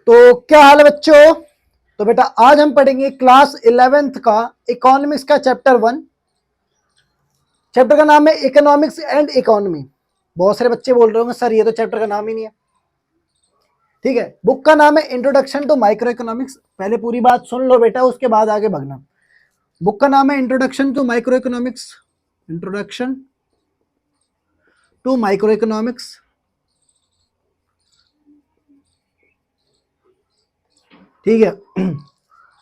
तो क्या हाल है बच्चों। तो बेटा आज हम पढ़ेंगे क्लास 11th का इकोनॉमिक्स का चैप्टर 1। चैप्टर का नाम है इकोनॉमिक्स एंड इकोनॉमी। बहुत सारे बच्चे बोल रहे होंगे सर ये तो चैप्टर का नाम ही नहीं है। ठीक है, बुक का नाम है इंट्रोडक्शन टू माइक्रो इकोनॉमिक्स। पहले पूरी बात सुन लो बेटा, उसके बाद आगे भगना। बुक का नाम है introduction to microeconomics. Introduction to microeconomics. ठीक है,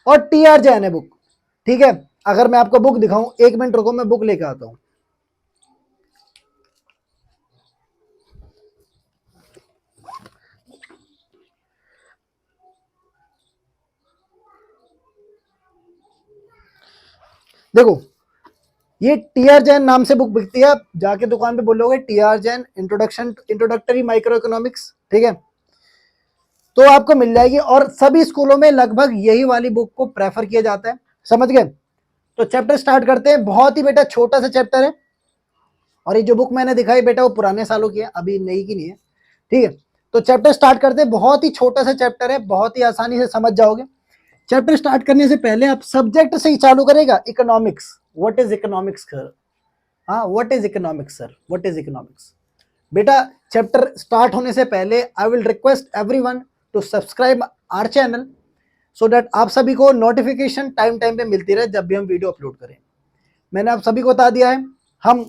और टी.आर. जैन है बुक। ठीक है, अगर मैं आपको बुक दिखाऊं, 1 मिनट रुको, मैं बुक लेकर आता हूं। देखो, ये टी.आर. जैन नाम से बुक बिकती है। आप जाके दुकान पे बोलोगे TR. Jain introductory micro economics, ठीक है, तो आपको मिल जाएगी। और सभी स्कूलों में लगभग यही वाली बुक को प्रेफर किया जाता है। समझ गए? तो चैप्टर स्टार्ट करते हैं। बहुत ही बेटा छोटा सा चैप्टर है, और ये जो बुक मैंने दिखाई बेटा वो पुराने सालों की है, अभी नई की नहीं है। ठीक है, तो चैप्टर स्टार्ट करते हैं। बहुत ही छोटा सा चैप्टर है, बहुत ही आसानी से समझ जाओगे। चैप्टर स्टार्ट करने से पहले आप सब्जेक्ट से ही चालू करेगा। Economics, what is economics sir? हाँ, what is economics sir, what is economics? बेटा चैप्टर स्टार्ट होने से पहले I will request everyone to subscribe our channel, so that आप सभी को नोटिफिकेशन टाइम टाइम पे मिलती रहे जब भी हम वीडियो अपलोड करें। मैंने आप सभी को बता दिया है, हम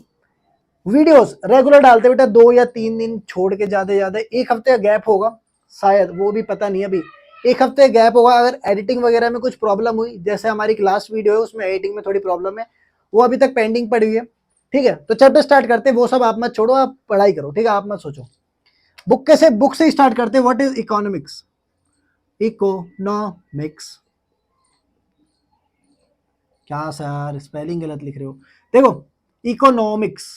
वीडियोस रेगुलर डालते बेटा, 2 या 3 दिन छोड़ के, ज्यादा से ज्यादा 1 हफ्ते का गैप होगा शायद, वो भी पता नहीं अभी। 1 हफ्ते गैप होगा। अगर एडिटिंग वगैरह में कुछ प्रॉब्लम हुई, जैसे हमारी लास्ट वीडियो है उसमें एडिटिंग में थोड़ी प्रॉब्लम है, वो अभी तक पेंडिंग पड़ी हुई है। ठीक है, तो चैप्टर स्टार्ट करते हैं। वो सब आप मत छोड़ो, आप पढ़ाई करो। ठीक है, आप मत सोचो। बुक से स्टार्ट करते हैं। What is economics? इकोनॉमिक्स। क्या सर स्पेलिंग गलत लिख रहे हो? देखो, इकोनॉमिक्स,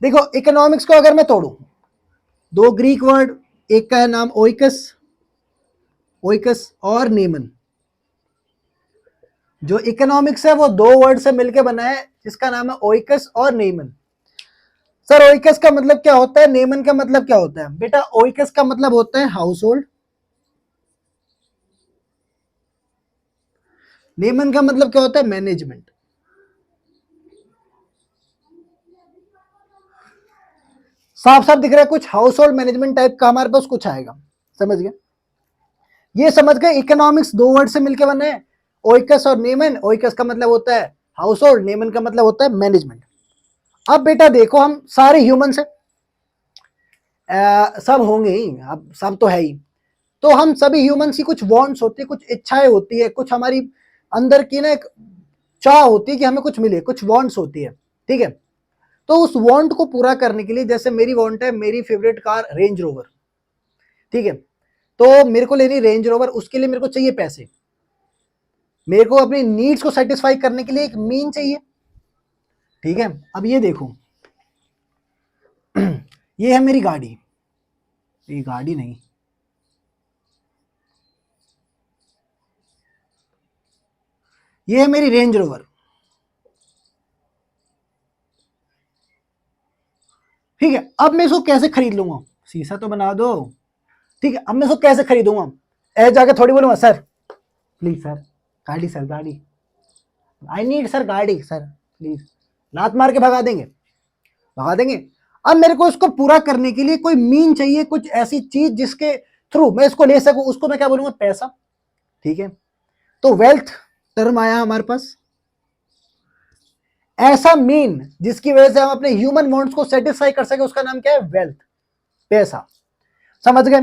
देखो इकोनॉमिक्स को अगर मैं तोड़ू, 2 ग्रीक वर्ड, एक का है नाम ओइकस, ओइकस और नेमन। जो इकोनॉमिक्स है वो 2 वर्ड से मिलकर बना है, जिसका नाम है ओइकस और नेमन। सर ओइकस का मतलब क्या होता है, नेमन का मतलब क्या होता है? बेटा ओइकस का मतलब होता है हाउस होल्ड, नेमन का मतलब क्या होता है? मैनेजमेंट। साफ साफ दिख रहा है, कुछ हाउस होल्ड मैनेजमेंट टाइप का हमारे पास कुछ आएगा। समझ गए? ये समझ गए, इकोनॉमिक्स 2 वर्ड से मिलकर बने हैं, ओइकस और नेमन। ओइकस का मतलब होता है हाउस होल्ड, नेमन का मतलब होता है मैनेजमेंट। अब बेटा देखो, हम सारे ह्यूमन से सब होंगे ही, अब सब तो है ही। तो हम सभी ह्यूमंस की कुछ वांट्स होती है, कुछ इच्छाएं होती है, कुछ हमारी अंदर की ना एक चाह होती है कि हमें कुछ मिले, कुछ वांट्स होती है। ठीक है, तो उस वांट को पूरा करने के लिए, जैसे मेरी वांट है, मेरी फेवरेट कार रेंज रोवर। ठीक है, तो मेरे को लेनी रेंज रोवर, उसके लिए मेरे को चाहिए पैसे। मेरे को अपनी नीड्स को सेटिस्फाई करने के लिए एक मीन चाहिए। ठीक है, अब ये देखो, ये है मेरी गाड़ी, ये गाड़ी नहीं, ये है मेरी रेंज रोवर। ठीक है, अब मैं इसको कैसे खरीद लूंगा? शीशा तो बना दो। ठीक है, अब मैं इसको कैसे खरीदूंगा? ऐसे जाके थोड़ी बोलूंगा सर प्लीज सर गाड़ी, सर गाड़ी, आई नीड सर गाड़ी सर प्लीज, लात मार के भगा देंगे, भगा देंगे। अब मेरे को इसको पूरा करने के लिए कोई मीन चाहिए, कुछ ऐसी चीज जिसके थ्रू मैं इसको ले सकूं, उसको मैं क्या बोलूंगा? पैसा। ठीक है, तो वेल्थ टर्म आया हमारे पास। ऐसा मीन जिसकी वजह से हम अपने ह्यूमन वांट्स को सेटिस्फाई कर सके, उसका नाम क्या है? वेल्थ, पैसा। समझ गए?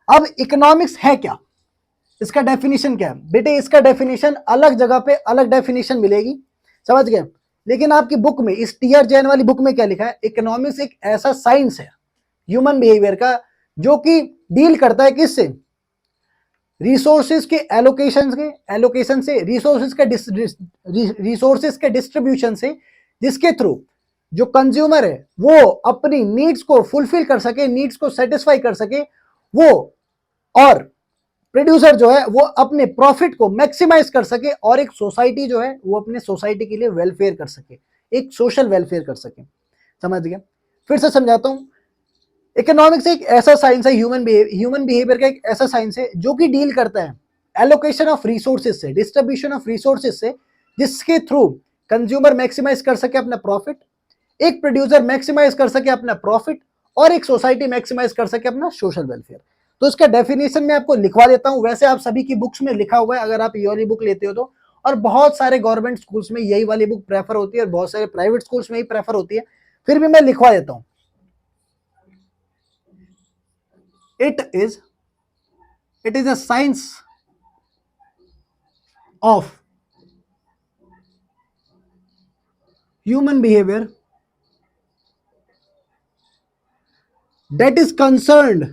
अब इकोनॉमिक्स है क्या, इसका डेफिनेशन क्या है? बेटे इसका डेफिनेशन अलग जगह पे अलग डेफिनेशन मिलेगी। समझ गए? लेकिन आपकी बुक में, इस टी.आर. जैन वाली बुक में क्या लिखा है? इकोनॉमिक्स एक ऐसा साइंस है ह्यूमन बिहेवियर का, जो कि डील करता है किससे? रिसोर्सेज के एलोकेशन से, रिसोर्सेज के डिस्ट्रीब्यूशन से, जिसके थ्रू जो कंज्यूमर है वो अपनी नीड्स को फुलफिल कर सके, नीड्स को सेटिस्फाई कर सके वो, और प्रोड्यूसर जो है वो अपने प्रॉफिट को मैक्सिमाइज कर सके, और एक सोसाइटी जो है वो अपने सोसाइटी के लिए वेलफेयर कर सके, एक सोशल वेलफेयर कर सके। समझ गया? फिर से समझाता हूं। इकोनॉमिक्स एक ऐसा साइंस है, ह्यूमन बिहेवियर का एक ऐसा साइंस है जो कि डील करता है एलोकेशन ऑफ रिसोर्सेज से, डिस्ट्रीब्यूशन ऑफ रिसोर्सेज से, जिसके थ्रू कंज्यूमर मैक्सिमाइज कर सके अपना प्रॉफिट, एक प्रोड्यूसर मैक्सिमाइज कर सके अपना प्रॉफिट, और एक सोसाइटी मैक्सिमाइज कर सके अपना सोशल वेलफेयर। तो इसका डेफिनेशन मैं आपको लिखवा देता हूं, वैसे आप सभी की बुक्स में लिखा हुआ है अगर आप ये वाली बुक लेते हो तो, और बहुत सारे गवर्नमेंट स्कूल्स में यही वाली बुक प्रेफर होती है और बहुत सारे प्राइवेट स्कूल्स में ही प्रेफर होती है, फिर भी मैं लिखवा देता हूं। It is a science of human behavior that is concerned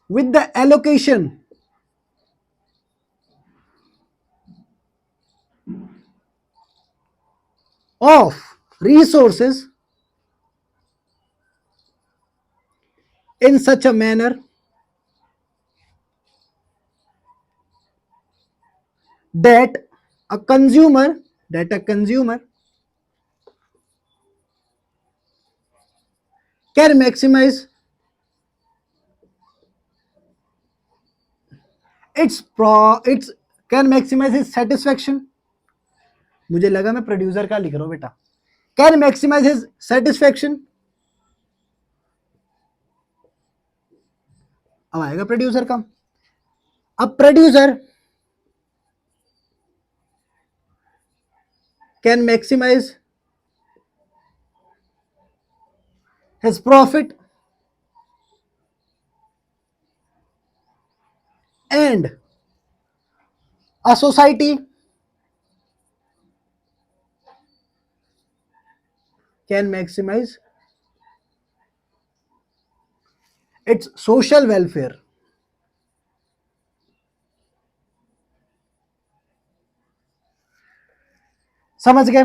with the allocation of resources in such a manner that a consumer can maximize its can maximize his satisfaction। मुझे लगा मैं प्रोड्यूसर का लिख रहा हूं बेटा। कैन मैक्सिमाइज हिज सेटिस्फैक्शन, अब आएगा प्रोड्यूसर का। अब producer can maximise his profit and a society can maximize its social welfare। समझ गए?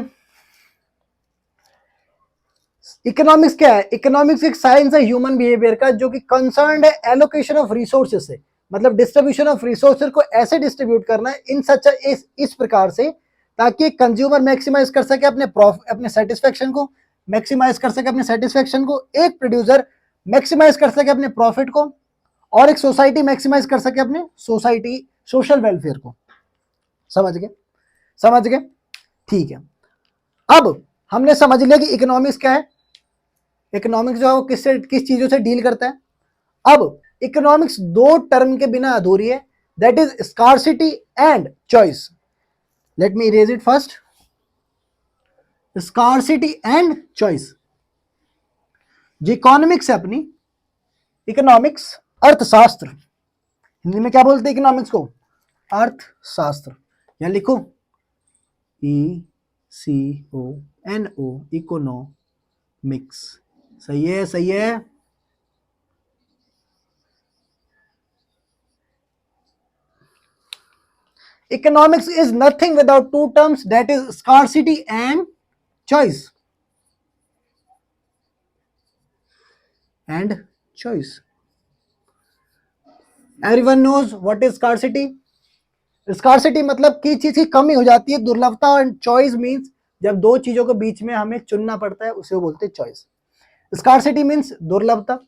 इकोनॉमिक्स क्या है? इकोनॉमिक्स एक साइंस है ह्यूमन बिहेवियर का जो कि कंसर्न है एलोकेशन ऑफ रिसोर्सेज से, मतलब डिस्ट्रीब्यूशन ऑफ रिसोर्सेज को ऐसे डिस्ट्रीब्यूट करना है इन सच इस प्रकार से ताकि कंज्यूमर मैक्सिमाइज कर सके अपने सेटिस्फेक्शन को, मैक्सिमाइज कर सके अपने सेटिस्फेक्शन को, एक प्रोड्यूसर मैक्सिमाइज कर सके अपने प्रॉफिट को, और एक सोसाइटी मैक्सिमाइज कर सके अपने सोशल वेलफेयर को। समझ गए? समझ गए? ठीक है। अब हमने समझ लिया कि इकोनॉमिक्स क्या है, इकोनॉमिक्स जो है किस चीजों से डील करता है। अब इकोनॉमिक्स दो टर्म के बिना अधूरी है, that is scarcity and choice. Let me erase it first, scarcity and choice. जो इकोनॉमिक्स है अपनी, इकोनॉमिक्स अर्थशास्त्र, हिंदी में क्या बोलते हैं इकोनॉमिक्स को? अर्थशास्त्र। यहां लिखो ECONO, इकोनॉमिक्स। सही है, सही है। Economics is nothing without two terms, that is scarcity and choice. And choice. Everyone knows what is scarcity. Scarcity मतलब की चीज की कमी हो जाती है, दुर्लभता, और choice means जब दो चीजों के बीच में हमें चुनना पड़ता है उसे बोलते हैं choice. Scarcity means दुर्लभता,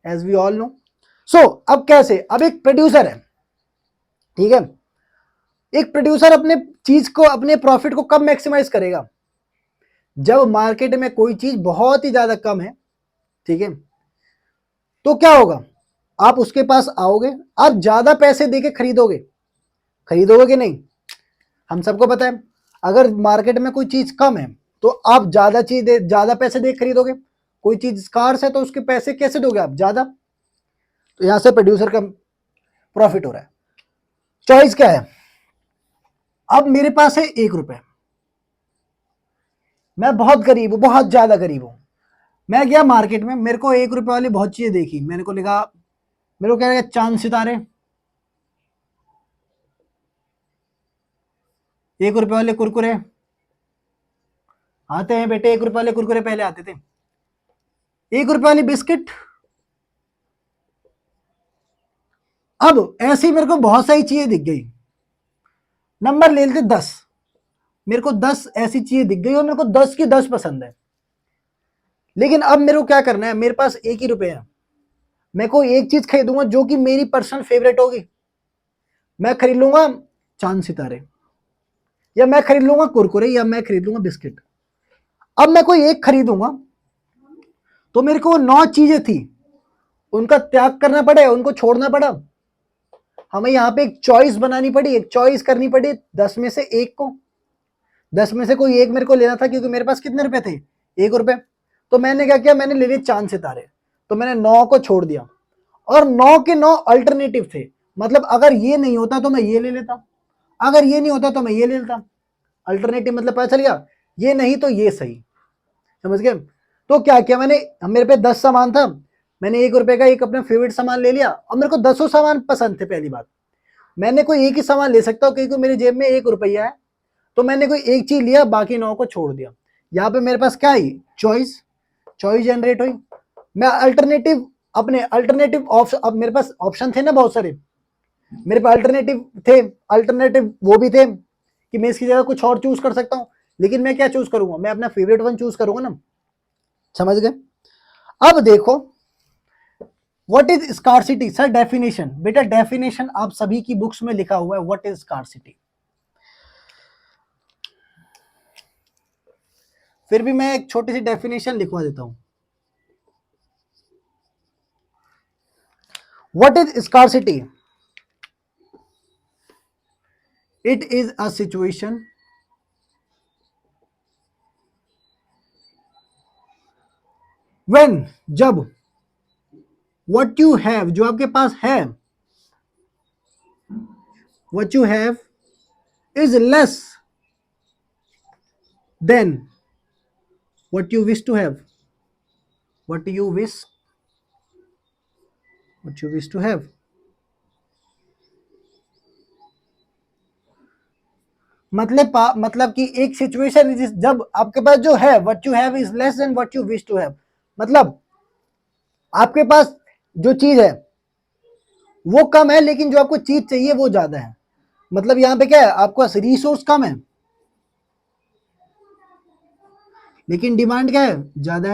as we all know. So अब कैसे? अब एक प्रोड्यूसर है, ठीक है, एक प्रोड्यूसर अपने चीज को, अपने प्रॉफिट को कब मैक्सिमाइज करेगा? जब मार्केट में कोई चीज बहुत ही ज्यादा कम है, ठीक है, तो क्या होगा? आप उसके पास आओगे, आप ज्यादा पैसे देके खरीदोगे कि नहीं? हम सबको पता है अगर मार्केट में कोई चीज कम है तो आप ज्यादा पैसे दे खरीदोगे। कोई चीज स्कार्स है तो उसके पैसे कैसे दोगे आप? ज्यादा। तो यहां से प्रोड्यूसर का प्रॉफिट हो रहा है। चॉइस क्या है? अब मेरे पास है 1 रुपए, मैं बहुत गरीब हूं, बहुत ज्यादा गरीब हूं, मैं गया मार्केट में, मेरे को 1 रुपए वाली बहुत चीजें देखी, मेरे को लगा, मेरे को क्या लगा? चांद सितारे, 1 रुपए वाले कुरकुरे आते हैं बेटे, 1 रुपए वाले कुरकुरे पहले आते थे, 1 रुपए वाली बिस्किट। अब ऐसे ही मेरे को बहुत सारी चीजें दिख गई, नंबर ले लेते 10, मेरे को 10 ऐसी चीजें दिख गई और मेरे को 10 की 10 पसंद है, लेकिन अब मेरे को क्या करना है, मेरे पास 1 ही रुपए है, मैं कोई एक चीज खरीदूंगा जो कि मेरी पर्सनल फेवरेट होगी। मैं खरीद लूंगा चांद सितारे, या मैं खरीद लूंगा कुरकुरे, या मैं खरीद लूंगा बिस्किट। अब मैं कोई एक खरीदूंगा तो मेरे को 9 चीजें थी उनका त्याग करना पड़े, उनको छोड़ना पड़ा। हमें यहाँ पे एक चॉइस बनानी पड़ी, एक चॉइस करनी पड़ी 10 में से एक को। 10 में से कोई एक मेरे को लेना था, क्योंकि मेरे पास कितने रुपए थे, 1 रुपए। तो मैंने क्या किया, मैंने ले लिए चांद सितारे, तो मैंने 9 को छोड़ दिया, और 9 के 9 अल्टरनेटिव थे। मतलब अगर ये नहीं होता तो मैं ये ले लेता, अगर ये नहीं होता तो मैं ये ले लेता। अल्टरनेटिव मतलब पता चल गया, ये नहीं तो ये सही, समझ गए। तो क्या किया मैंने, मेरे पे 10 सामान था, मैंने 1 रुपए का एक अपना फेवरेट सामान ले लिया, और मेरे को 10 सामान पसंद थे। पहली बात, मैंने कोई एक ही सामान ले सकता हूँ क्योंकि मेरी जेब में 1 रुपया है, तो मैंने कोई एक चीज लिया, बाकी 9 को छोड़ दिया। यहाँ पे मेरे पास क्या आई, चॉइस, चॉइस जनरेट हुई। मैं अल्टरनेटिव, अपने अल्टरनेटिव ऑप्शन, अब मेरे पास ऑप्शन थे ना बहुत सारे, मेरे पास अल्टरनेटिव थे, अल्टरनेटिव वो भी थे कि मैं इसकी जगह कुछ और चूज कर सकता हूँ, लेकिन मैं क्या चूज करूंगा, मैं अपना फेवरेट वन चूज करूंगा ना, समझ गए। अब देखो, what is scarcity, sir definition, बेटा डेफिनेशन आप सभी की बुक्स में लिखा हुआ है, व्हाट इज स्कार्सिटी। फिर भी मैं एक छोटी सी डेफिनेशन लिखवा देता हूं। What is scarcity, it is a situation when, जब व्हाट यू हैव, जो आपके पास है, what you have is less than what you wish to have, what you wish, what you wish to have. मतलब कि एक सिचुएशन जब आपके पास जो है, what you have is less than what you wish to have, मतलब आपके पास जो चीज है वो कम है, लेकिन जो आपको चीज चाहिए वो ज्यादा है। मतलब यहां पे क्या है, आपके पास रिसोर्स कम है, लेकिन डिमांड क्या है, ज्यादा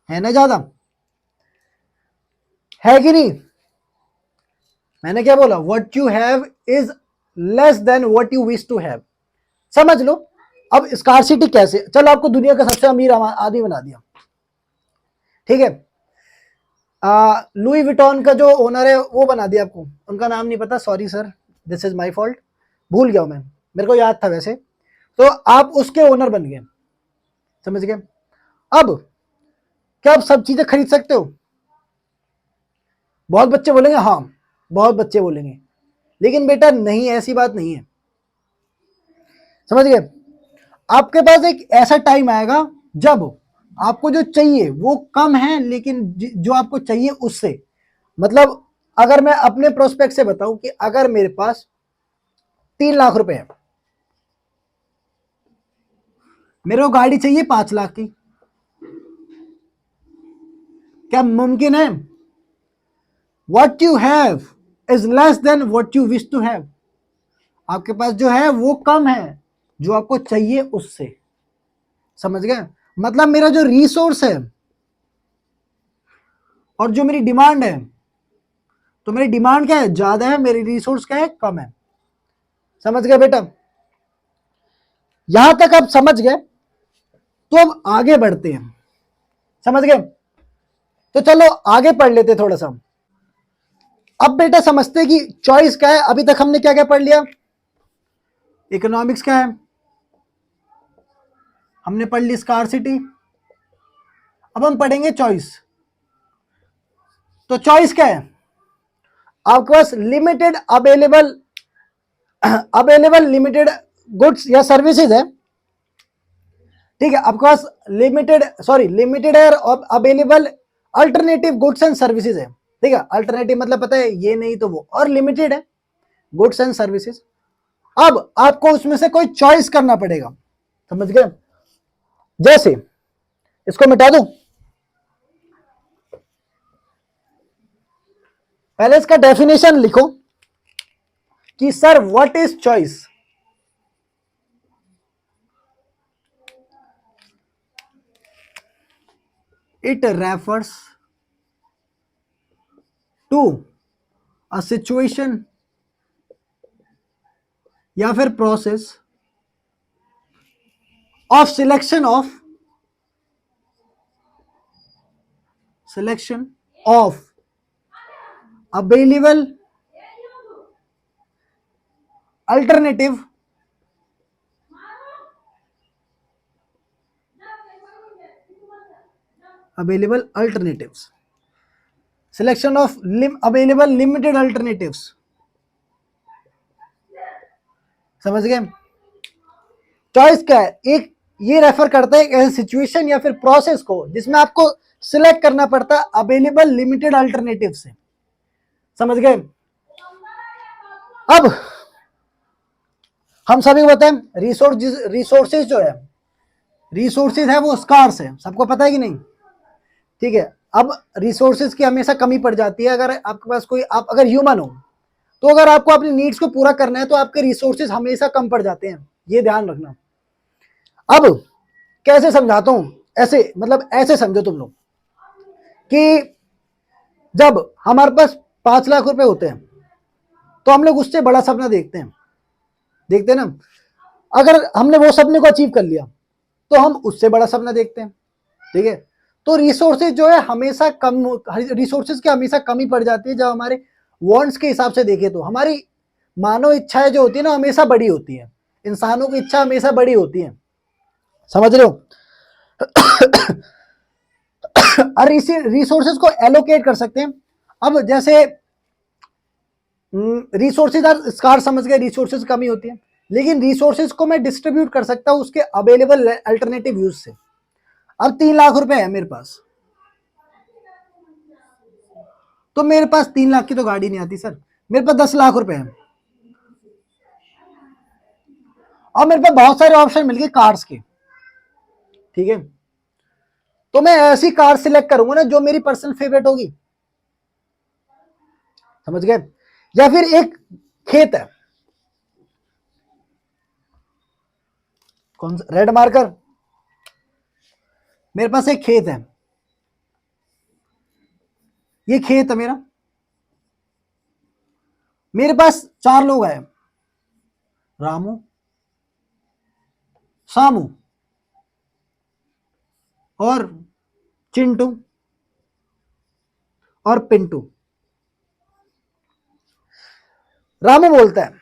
है ना, ज्यादा है कि नहीं। मैंने क्या बोला, what you have is less than what you wish to have, समझ लो। अब स्कार्सिटी कैसे, चलो आपको दुनिया का सबसे अमीर आदमी बना दिया, ठीक है। लुई विटॉन का जो ओनर है वो बना दिया आपको, उनका नाम नहीं पता, sorry sir, this is my fault, भूल गया मैं, मेरे को याद था वैसे। तो आप उसके ओनर बन गए, समझ गए। अब क्या आप सब चीजें खरीद सकते हो, बहुत बच्चे बोलेंगे हाँ, बहुत बच्चे बोलेंगे, लेकिन बेटा नहीं, ऐसी बात नहीं है, समझ गए। आपके पास एक ऐसा टाइम आएगा जब आपको जो चाहिए वो कम है, लेकिन जो आपको चाहिए उससे, मतलब अगर मैं अपने प्रोस्पेक्ट से बताऊं कि अगर मेरे पास 3 लाख रुपए है, मेरे को गाड़ी चाहिए 5 लाख की, क्या मुमकिन है, what you have is less than what you wish to have, आपके पास जो है वो कम है जो आपको चाहिए उससे, समझ गए। मतलब मेरा जो रिसोर्स है और जो मेरी डिमांड है, तो मेरी डिमांड क्या है, ज्यादा है, मेरी रिसोर्स क्या है, कम है, समझ गए बेटा। यहां तक आप समझ गए, तो अब आगे बढ़ते हैं, समझ गए। तो चलो आगे पढ़ लेते थोड़ा सा। अब बेटा समझते कि चॉइस क्या है, अभी तक हमने क्या क्या पढ़ लिया, इकोनॉमिक्स क्या है, हमने पढ़ ली स्कार्सिटी, अब हम पढ़ेंगे चॉइस। तो चॉइस क्या है, आपके पास limited available available limited goods या सर्विसेज है, ठीक है। आपके पास लिमिटेड है और available alternative goods and services है, ठीक है। अल्टरनेटिव मतलब पता है, ये नहीं तो वो, और लिमिटेड है गुड्स एंड सर्विसेज। अब आपको उसमें से कोई चॉइस करना पड़ेगा, समझ गए। जैसे इसको मिटा दूं, पहले इसका डेफिनेशन लिखो, कि sir what is choice? It refers to a situation या फिर process of selection of available alternative available alternatives, selection of available limited alternatives. समझ गए? चॉइस क्या है? एक ये रेफर करता है ऐसे सिचुएशन या फिर प्रोसेस को जिसमें आपको सिलेक्ट करना पड़ता है अवेलेबल लिमिटेड अल्टरनेटिव से। समझ गए? अब हम सभी को बताएं रिसोर्सेज जो है, रिसोर्सेज है वो स्कार्स है, सबको पता है कि नहीं? ठीक है। अब रिसोर्सेज की हमेशा कमी पड़ जाती है। अगर आपके पास कोई, आप अगर ह्यूमन हो तो अगर आपको अपनी नीड्स को पूरा करना है तो आपके रिसोर्सेज हमेशा कम पड़ जाते हैं, ये ध्यान रखना। अब कैसे समझाता हूं, ऐसे मतलब ऐसे समझो तुम लोग कि जब हमारे पास 5 लाख रुपए होते हैं तो हम लोग उससे बड़ा सपना देखते हैं ना। अगर हमने वो सपने को अचीव कर लिया तो हम उससे बड़ा सपना देखते हैं। ठीक है। तो रिसोर्सेज जो है हमेशा कम, रिसोर्सेज की हमेशा कमी पड़ जाती है। जब हमारे वांट्स के हिसाब से देखें तो हमारी मानव इच्छाएं जो होती है ना हमेशा बड़ी होती है, इंसानों की इच्छा हमेशा बड़ी होती है। समझ रहे हो? और रिसोर्सेज को एलोकेट कर सकते हैं। अब जैसे रिसोर्सेज आर स्कार्स, समझ गए, रिसोर्सेज कमी होती है, लेकिन रिसोर्सेज को मैं डिस्ट्रीब्यूट कर सकता हूं उसके अवेलेबल अल्टरनेटिव यूज से। अब 3 लाख रुपए है मेरे पास, तो मेरे पास 3 लाख की तो गाड़ी नहीं आती सर, मेरे पास 10 लाख रुपए है और मेरे पास बहुत सारे ऑप्शन मिल गए कार्स के। ठीक है। तो मैं ऐसी कार सिलेक्ट करूंगा ना जो मेरी पर्सनल फेवरेट होगी। समझ गए? या फिर एक खेत है, कौन सा रेड मार्कर, मेरे पास एक खेत है, ये खेत है मेरा, मेरे पास 4 लोग हैं, रामू, सामू और चिंटू और पिंटू। रामू बोलता है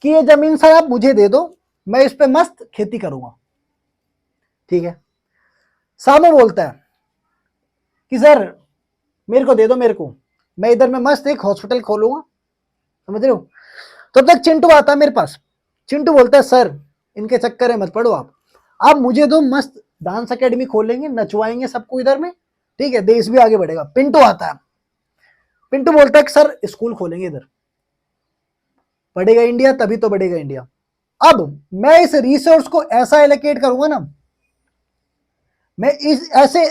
कि ये जमीन सर आप मुझे दे दो, मैं इस पे मस्त खेती करूंगा। ठीक है। सामू बोलता है कि सर मेरे को दे दो, मेरे को, मैं इधर में मस्त एक हॉस्पिटल खोलूंगा। समझ रहे हो? तब तक चिंटू आता है मेरे पास। चिंटू बोलता है सर इनके चक्कर में मत पड़ो, आप मुझे दो, मस्त डांस एकेडमी खोलेंगे, नचवाएंगे सबको इधर में। ठीक है, देश भी आगे बढ़ेगा। पिंटू आता है, पिंटू बोलता है कि सर स्कूल खोलेंगे इधर, बढ़ेगा इंडिया, तभी तो बढ़ेगा इंडिया। अब मैं इस रिसोर्स को ऐसा एलोकेट करूंगा ना, मैं इस ऐसे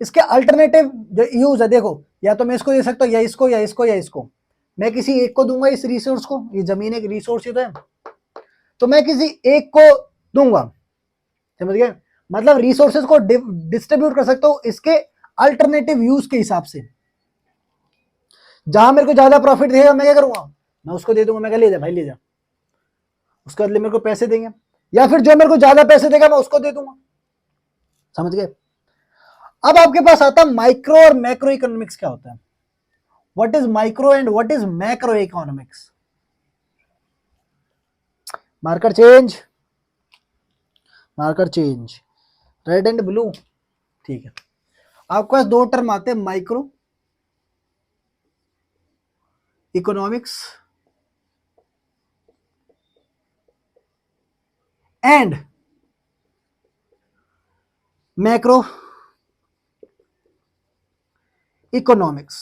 इसके अल्टरनेटिव जो यूज है, देखो या तो मैं इसको दे सकता हूं या इसको या इसको या इसको, मैं किसी एक को दूंगा इस रिसोर्स को, ये जमीन एक रिसोर्स ही तो है, तो मैं किसी एक को दूंगा। समझ गए? मतलब रिसोर्सेज को डिस्ट्रीब्यूट कर सकता हूं इसके अल्टरनेटिव यूज के हिसाब से। जहां मेरे को ज्यादा प्रॉफिट देगा मैं क्या करूंगा, मैं उसको दे दूंगा, मैं क्या ले जा भाई ले जा, उसके बदले मेरे को पैसे देंगे, या फिर जो मेरे को ज्यादा पैसे देगा मैं उसको दे दूंगा। समझ गए? अब आपके पास आता है माइक्रो और मैक्रो इकोनॉमिक्स क्या होता है। What is micro and what is macro economics? Marker change, marker change, red and blue. ठीक है। आपके पास 2 टर्म आते हैं, micro economics and macro economics.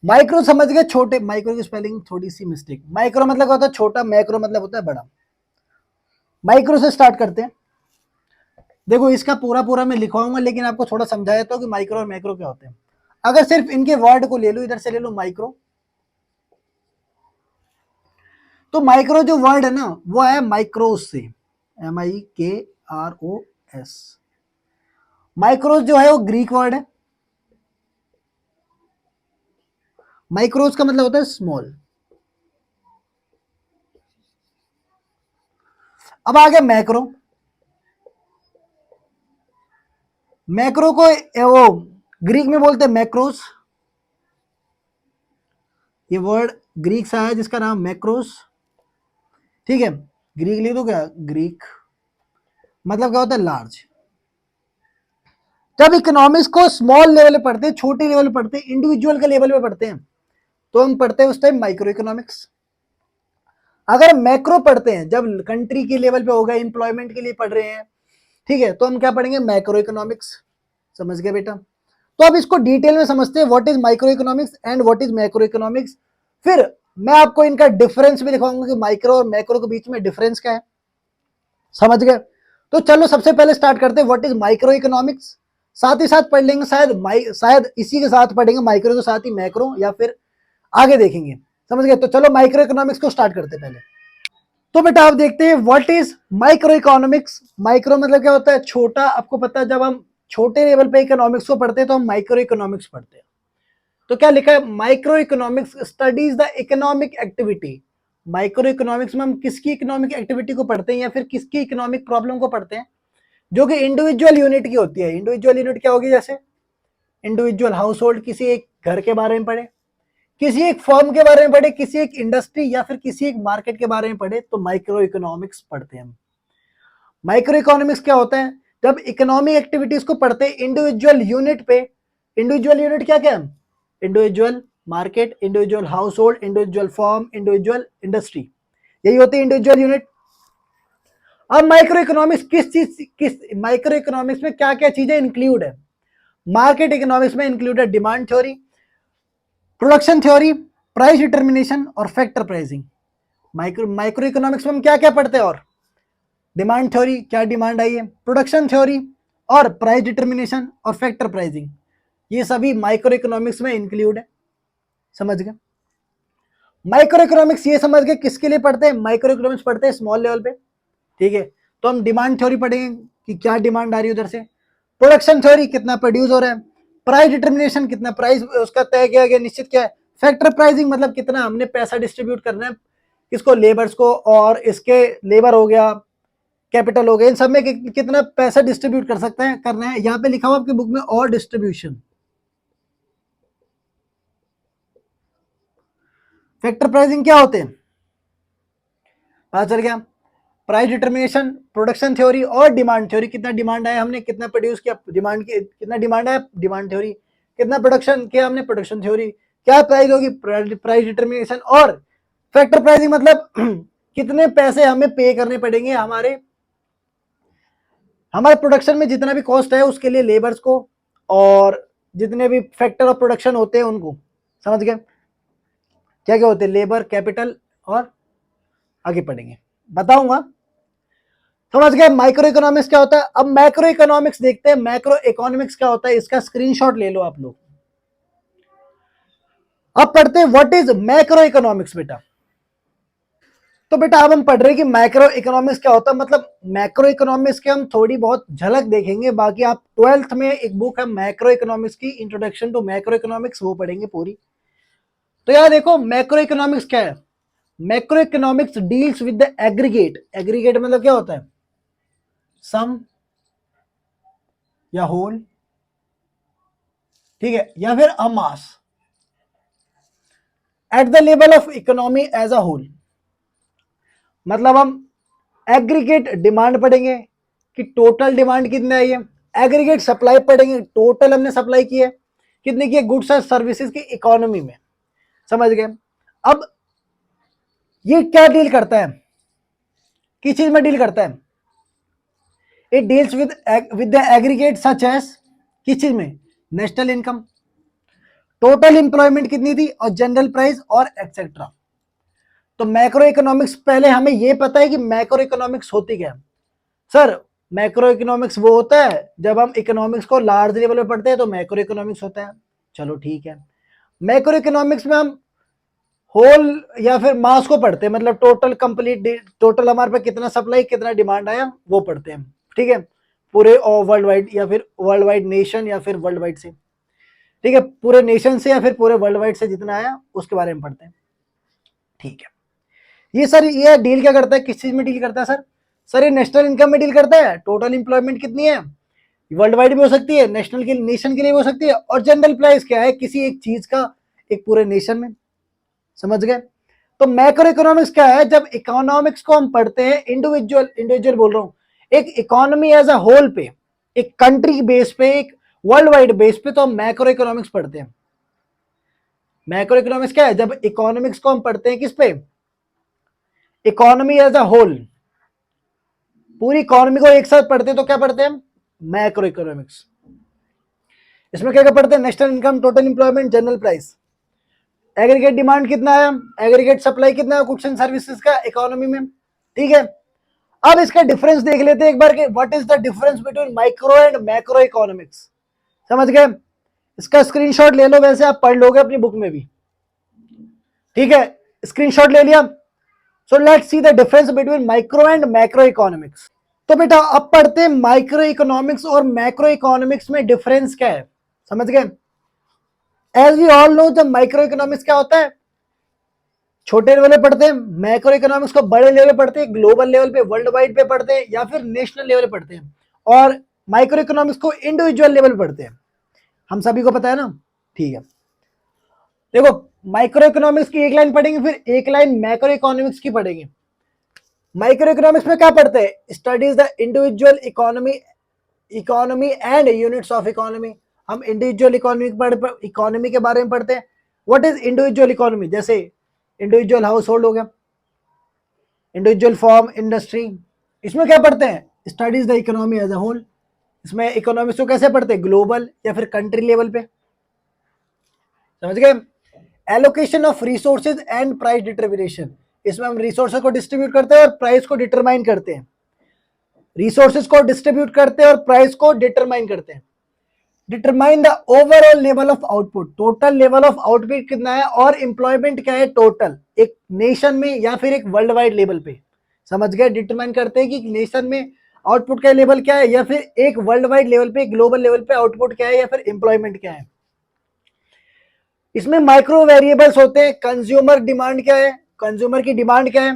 Micro समझ गए, छोटे, माइक्रो की स्पेलिंग थोड़ी सी मिस्टेक, माइक्रो मतलब होता है छोटा, मैक्रो मतलब होता है बड़ा। माइक्रो से स्टार्ट करते हैं। देखो इसका पूरा पूरा मैं लिखवाऊंगा, लेकिन आपको थोड़ा समझाया तो कि माइक्रो और मैक्रो क्या होते हैं। अगर सिर्फ इनके वर्ड को ले लो, इधर से ले लो माइक्रो, तो माइक्रो जो वर्ड है ना वो है माइक्रोस से, MIKROS। माइक्रोस जो है वो ग्रीक वर्ड है। माइक्रोस का मतलब होता है स्मॉल। अब आ गया मैक्रो। मैक्रो को वो ग्रीक में बोलते हैं मैक्रोस। ये वर्ड ग्रीक से आया जिसका नाम मैक्रोस, ठीक है। ग्रीक लिख दो क्या, ग्रीक मतलब क्या होता है, लार्ज। जब इकोनॉमिक्स को स्मॉल लेवल पे पढ़ते हैं, छोटे लेवल पे पढ़ते हैं, इंडिविजुअल के लेवल पे पढ़ते हैं, तो हम पढ़ते हैं उस टाइम माइक्रो इकोनॉमिक्स। अगर मैक्रो पढ़ते हैं, जब कंट्री के लेवल पे होगा, एम्प्लॉयमेंट के लिए पढ़ रहे हैं, ठीक है, तो हम क्या पढ़ेंगे, मैक्रो इकोनॉमिक्स। समझ गए बेटा। तो अब इसको डिटेल में समझते हैं, what is micro economics and what is macro economics. फिर मैं आपको इनका डिफरेंस भी दिखाऊंगा कि माइक्रो और मैक्रो के बीच में डिफरेंस क्या है। समझ गए। तो चलो सबसे पहले स्टार्ट करते हैं व्हाट इज माइक्रो इकोनॉमिक्स। साथ ही साथ पढ़ लेंगे शायद इसी के साथ पढ़ेंगे माइक्रो के साथ ही मैक्रो, या फिर आगे देखेंगे। समझ गए। तो चलो माइक्रो इकोनॉमिक्स को स्टार्ट करते हैं पहले। तो बेटा आप देखते हैं what is micro economics. Micro मतलब क्या होता है, छोटा। आपको पता है जब हम छोटे लेवल पे इकोनॉमिक्स को पढ़ते हैं तो हम माइक्रो इकोनॉमिक्स पढ़ते हैं। तो क्या लिखा है, micro economics studies the economic activity. Micro economics में हम किसकी इकोनॉमिक एक्टिविटी को पढ़ते हैं या फिर किसकी इकोनॉमिक प्रॉब्लम को पढ़ते हैं, जो कि इंडिविजुअल यूनिट की होती है। इंडिविजुअल यूनिट क्या होगी, जैसे इंडिविजुअल हाउस होल्ड, किसी एक घर के बारे में पढ़े, किसी एक फर्म के बारे में पढ़े, किसी एक इंडस्ट्री या फिर किसी एक मार्केट के बारे में पढ़े, तो माइक्रो इकोनॉमिक्स पढ़ते हैं हम। माइक्रो इकोनॉमिक्स क्या होता है, जब इकोनॉमिक एक्टिविटीज को पढ़ते हैं इंडिविजुअल यूनिट पे। इंडिविजुअल यूनिट क्या क्या है, individual market, individual house hold, individual firm, individual industry, यही होती है इंडिविजुअल यूनिट। अब माइक्रो इकोनॉमिक्स किस माइक्रो इकोनॉमिक्स में क्या क्या चीजें इंक्लूड है। मार्केट इकोनॉमिक्स में इंक्लूड है demand theory, production theory, price determination और फैक्टर प्राइसिंग। माइक्रो इकोनॉमिक्स में हम क्या क्या पढ़ते हैं, और डिमांड थ्योरी, क्या डिमांड आई है, प्रोडक्शन थ्योरी और प्राइस डिटर्मिनेशन और फैक्टर प्राइसिंग, ये सभी माइक्रो इकोनॉमिक्स में इंक्लूड है। समझ गए। माइक्रो इकोनॉमिक्स ये समझ गए किसके लिए पढ़ते हैं, माइक्रो इकोनॉमिक्स पढ़ते हैं स्मॉल लेवल पे, ठीक है। तो हम डिमांड थ्योरी पढ़ेंगे कि क्या डिमांड आ रही है उधर से, प्रोडक्शन थ्योरी कितना प्रोड्यूस हो रहा है, प्राइस डिटर्मिनेशन कितना प्राइस उसका तय किया गया, निश्चित क्या है, फैक्टर प्राइसिंग मतलब कितना हमने पैसा डिस्ट्रीब्यूट करना है किसको, लेबर्स को, और इसके लेबर हो गया, कैपिटल हो गया, इन सब में कितना पैसा डिस्ट्रीब्यूट कर सकते हैं, करना है। यहाँ पे लिखा हुआ आपकी बुक में और डिस्ट्रीब्यूशन। फैक्टर प्राइसिंग क्या होते हैं, पता चल गया। प्राइस डिटर्मिनेशन, प्रोडक्शन थ्योरी और डिमांड थ्योरी, कितना डिमांड आया हमने, कितना प्रोड्यूस किया, डिमांड की कितना डिमांड आया, डिमांड थ्योरी, कितना प्रोडक्शन किया हमने, प्रोडक्शन थ्योरी, क्या प्राइस होगी, प्राइस डिटर्मिनेशन। और फैक्टर प्राइसिंग मतलब कितने पैसे हमें पे करने पड़ेंगे हमारे हमारे प्रोडक्शन में जितना भी कॉस्ट है उसके लिए लेबर्स को, और जितने भी फैक्टर ऑफ प्रोडक्शन होते हैं उनको। समझ गए, क्या क्या होते हैं, लेबर, कैपिटल, और आगे पढ़ेंगे बताऊंगा। समझ गए माइक्रो इकोनॉमिक्स क्या होता है। अब मैक्रो इकोनॉमिक्स देखते हैं, मैक्रो इकोनॉमिक्स क्या होता है, इसका स्क्रीनशॉट ले लो आप लोग। अब पढ़ते हैं व्हाट इज मैक्रो इकोनॉमिक्स बेटा। तो बेटा अब हम पढ़ रहे हैं कि मैक्रो इकोनॉमिक्स क्या होता है, मतलब मैक्रो इकोनॉमिक्स के हम थोड़ी बहुत झलक देखेंगे, बाकी आप 12th में एक बुक है मैक्रो इकोनॉमिक्स की, इंट्रोडक्शन टू मैक्रो इकोनॉमिक्स, वो पढ़ेंगे पूरी। तो यार देखो मैक्रो इकोनॉमिक्स क्या है, macro economics deals with the aggregate. Aggregate मतलब क्या होता है, सम या होल, ठीक है, या फिर a mass at the level of economy as a whole. मतलब हम एग्रीगेट डिमांड पढ़ेंगे कि टोटल डिमांड कितनी आई है, एग्रीगेट सप्लाई पढ़ेंगे, टोटल हमने सप्लाई की है कितने की, गुड्स और सर्विसेज की इकोनॉमी में। समझ गए। अब ये क्या डील करता है, किस चीज में डील करता है, it deals with the aggregate such as, किस चीज में, नेशनल इनकम, टोटल इंप्लॉयमेंट कितनी थी, और जनरल प्राइस और एक्सेट्रा। तो मैक्रो इकोनॉमिक्स, पहले हमें यह पता है कि मैक्रो इकोनॉमिक्स होती क्या है। सर मैक्रो इकोनॉमिक्स वो होता है जब हम इकोनॉमिक्स को लार्ज लेवल पे पढ़ते हैं तो मैक्रो इकोनॉमिक्स होता है। चलो ठीक है। मैक्रो इकोनॉमिक्स में हम होल या फिर मास को पढ़ते हैं, मतलब टोटल कंप्लीट, टोटल हमारे पास कितना सप्लाई कितना डिमांड आया वो पढ़ते हैं, ठीक है, पूरे वर्ल्ड वाइड या फिर वर्ल्ड वाइड नेशन या फिर वर्ल्ड वाइड से, ठीक है, पूरे नेशन से या फिर पूरे वर्ल्ड वाइड से जितना आया उसके बारे में पढ़ते हैं, ठीक है। ये सर ये डील क्या करता है, किस चीज में डील करता है सर? सर ये नेशनल इनकम में डील करता है, टोटल इंप्लॉयमेंट कितनी है, वर्ल्ड वाइड भी हो सकती है, नेशनल के नेशन के लिए हो सकती है, और जनरल प्राइस क्या है किसी एक चीज का एक पूरे नेशन में, समझ गए? तो मैक्रो इकोनॉमिक्स क्या है, जब इकोनॉमिक्स को हम पढ़ते हैं इंडिविजुअल इंडिविजुअल बोल रहा हूं, एक इकोनॉमी एज अ होल पे, एक कंट्री बेस पे, एक वर्ल्ड वाइड बेस पे, तो हम मैक्रो इकोनॉमिक्स पढ़ते हैं। मैक्रो इकोनॉमिक्स क्या है, जब इकोनॉमिक्स को हम पढ़ते हैं किस पे, इकोनॉमी एज अ होल, पूरी इकोनॉमी को एक साथ पढ़ते हैं तो क्या पढ़ते हैं हम, मैक्रो इकोनॉमिक्स। इसमें क्या क्या पढ़ते हैं, national income, total employment, general price, aggregate demand कितना है, एग्रीगेट सप्लाई कितना है गुड्स एंड सर्विसेज का इकोनॉमी में, ठीक है। अब इसका डिफरेंस देख लेते हैं एक बार कि what is the difference between micro and macro economics, समझ गए? इसका स्क्रीनशॉट ले लो, वैसे आप पढ़ लोगे अपनी बुक में भी, ठीक है, स्क्रीनशॉट ले लिया। So let's see the difference between micro and macro economics. तो बेटा अब पढ़ते हैं माइक्रो इकोनॉमिक्स और मैक्रो इकोनॉमिक्स में डिफरेंस क्या है, समझ गए? एज वी ऑल नो, जब माइक्रो इकोनॉमिक्स क्या होता है, छोटे लेवल पे पढ़ते हैं, मैक्रो इकोनॉमिक्स को बड़े लेवल पे पढ़ते हैं, ग्लोबल लेवल पे, वर्ल्ड वाइड पे पढ़ते हैं या फिर नेशनल लेवल पे पढ़ते हैं, और माइक्रो इकोनॉमिक्स को इंडिविजुअल लेवल पे पढ़ते हैं, हम सभी को पता है ना, ठीक है। देखो माइक्रो इकोनॉमिक्स की एक लाइन पढ़ेंगे, फिर एक लाइन मैक्रो इकोनॉमिक्स की पढ़ेंगे। माइक्रो इकोनॉमिक्स में क्या पढ़ते हैं, studies the individual economy and units of economy, हम इंडिविजुअल इकोनॉमी के बारे में पढ़ते हैं। व्हाट इज इंडिविजुअल इकोनॉमी, जैसे इंडिविजुअल हाउस होल्ड हो गया, इंडिविजुअल फॉर्म, इंडस्ट्री, इसमें क्या पढ़ते हैं, studies the economy as a whole. इसमें इकोनॉमिक्स को कैसे पढ़ते हैं, ग्लोबल या फिर कंट्री लेवल पे, समझ गए? Allocation of resources and price determination, इसमें हम रिसोर्सेज को डिस्ट्रीब्यूट करते हैं और प्राइस को डिटरमाइन करते हैं, रिसोर्सेज को डिस्ट्रीब्यूट करते हैं और प्राइस को डिटरमाइन करते हैं। Determine the overall level of output, total level of output कितना है और एम्प्लॉयमेंट क्या है टोटल, एक नेशन में या फिर एक वर्ल्ड वाइड लेवल पे, समझ गए? डिटरमाइन करते हैं कि नेशन में आउटपुट का लेवल क्या है या फिर एक वर्ल्ड वाइड लेवल पे, ग्लोबल लेवल पे आउटपुट क्या है या फिर एम्प्लॉयमेंट क्या है। इसमें माइक्रो वेरिएबल्स होते हैं, कंज्यूमर डिमांड क्या है, कंज्यूमर की डिमांड क्या है,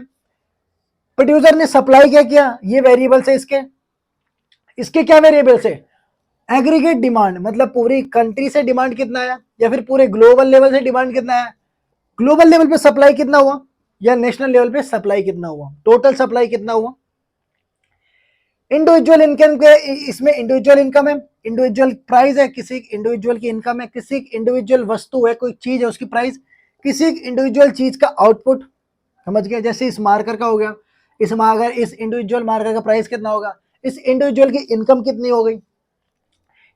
प्रोड्यूसर ने सप्लाई क्या किया, ये वेरिएबल्स है इसके। इसके क्या वेरिएबल्स है, एग्रीगेट डिमांड, मतलब पूरी कंट्री से डिमांड कितना है या फिर पूरे ग्लोबल लेवल से डिमांड कितना है, ग्लोबल लेवल पे सप्लाई कितना हुआ या नेशनल लेवल पे सप्लाई कितना हुआ, टोटल सप्लाई कितना हुआ। इंडिविजुअल इनकम के, इसमें इंडिविजुअल इनकम है, इंडिविजुअल प्राइस है, किसी इंडिविजुअल की इनकम है, किसी इंडिविजुअल वस्तु है, कोई चीज है उसकी प्राइस, किसी इंडिविजुअल चीज का आउटपुट, समझ गए? जैसे इस मार्कर का हो गया, इस इंडिविजुअल मार्कर का प्राइस कितना होगा, इस इंडिविजुअल की इनकम कितनी हो गई।